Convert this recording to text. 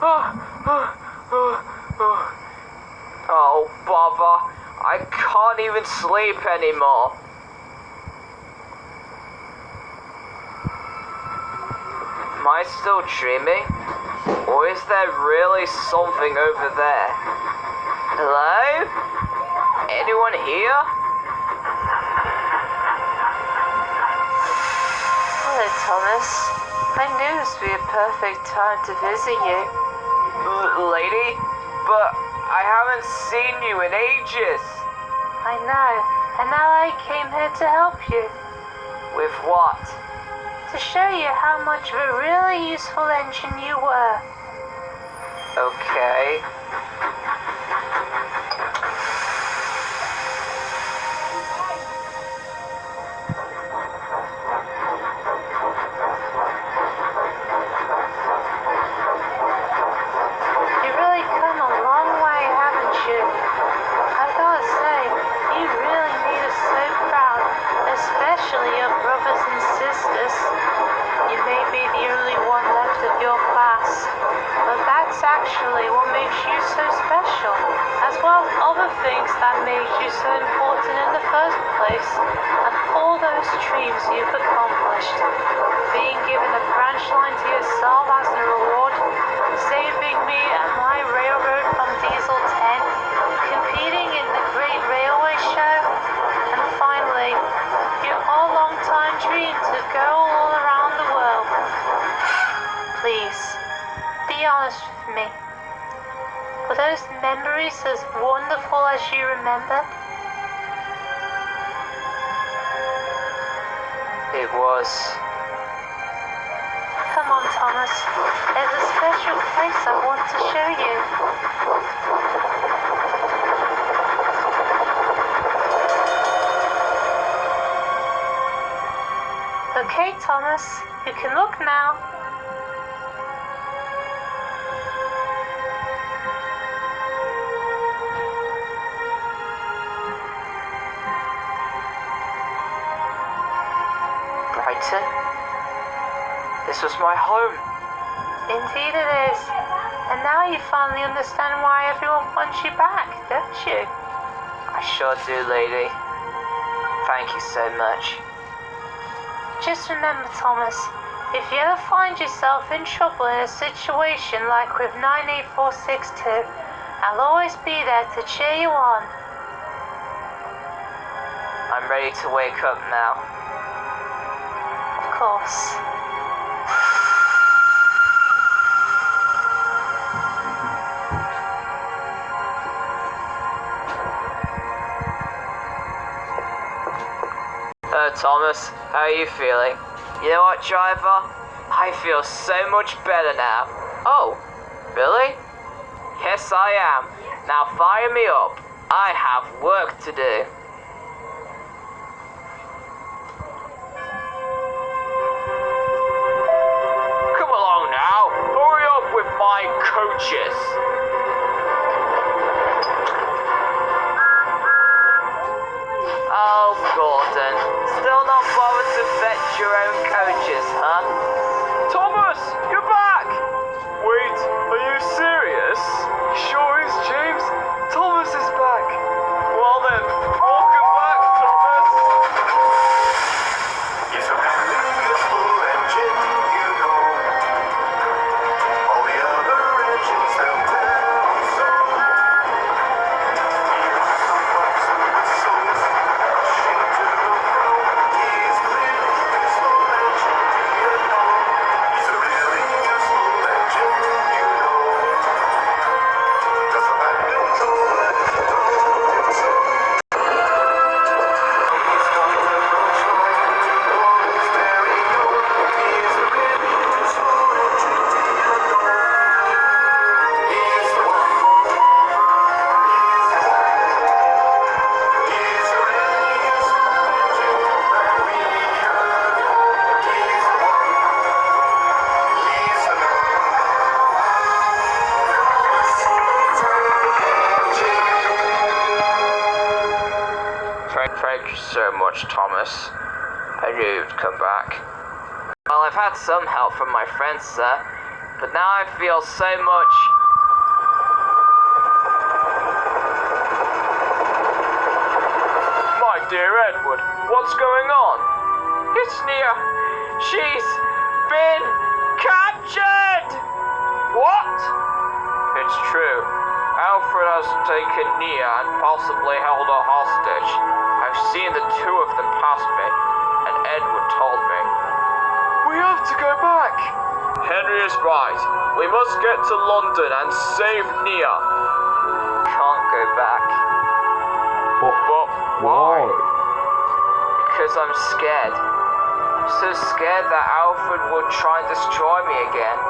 Oh, bother. I can't even sleep anymore. Am I still dreaming? Or is there really something over there? Hello? Anyone here? Hello, Thomas. I knew this would be a perfect time to visit you. Lady? But I haven't seen you in ages. I know, and now I came here to help you. With what? To show you how much of a really useful engine you were. Okay. You've really come a long way, haven't you? I gotta say, you really made us so proud, especially your brothers and sisters. You may be the only one left of your class, but that's actually what makes you so special, as well as other things that made you so important in the first place, and all those dreams you've accomplished. Being given a branch line to yourself as a reward, saving me and my railroad from Diesel 10, competing in the Great Railway Show, and finally, your whole long-time dream to go all around the world. Please, be honest with me. Were those memories as wonderful as you remember? It was. Come on, Thomas. There's a special place I want to show you. Okay, Thomas, you can look now. Brighton? This was my home. Indeed it is. And now you finally understand why everyone wants you back, don't you? I sure do, lady. Thank you so much. Just remember, Thomas, if you ever find yourself in trouble in a situation like with 98462, I'll always be there to cheer you on. I'm ready to wake up now. Of course. Thomas, how are you feeling? You know what, driver? I feel so much better now. Oh, really? Yes, I am. Now fire me up. I have work to do. Come along now. Hurry up with my coaches. Oh, Gordon. Still not bothered to fetch your own coaches, huh? Thomas, you're back! Wait, are you serious? Sure is, James. Thomas is back. Well then, welcome back, Thomas. He's a really useful engine, you know. All the other engines, they'll tell so. Here's some bumps and whistles, rushing to and fro. He's a really useful engine, you know. He's a really useful engine, you know. Does the back control it? Told him so. He's got the approach line to Long's Ferry, no. He's a really useful engine, you know. He's the one. He's the one. He's a really useful engine that we adore. He's the one. He's the man. Thank you so much, Thomas. I knew you'd come back. Well, I've had some help from my friends, sir. But now I feel so much. My dear Edward, what's going on? It's Nia. She's been captured! What? It's true. Alfred has taken Nia and possibly held her hostage. I've seen the two of them pass me, and Edward told me. We have to go back. Henry is right. We must get to London and save Nia. Can't go back. But why? Because I'm scared. I'm so scared that Alfred will try and destroy me again.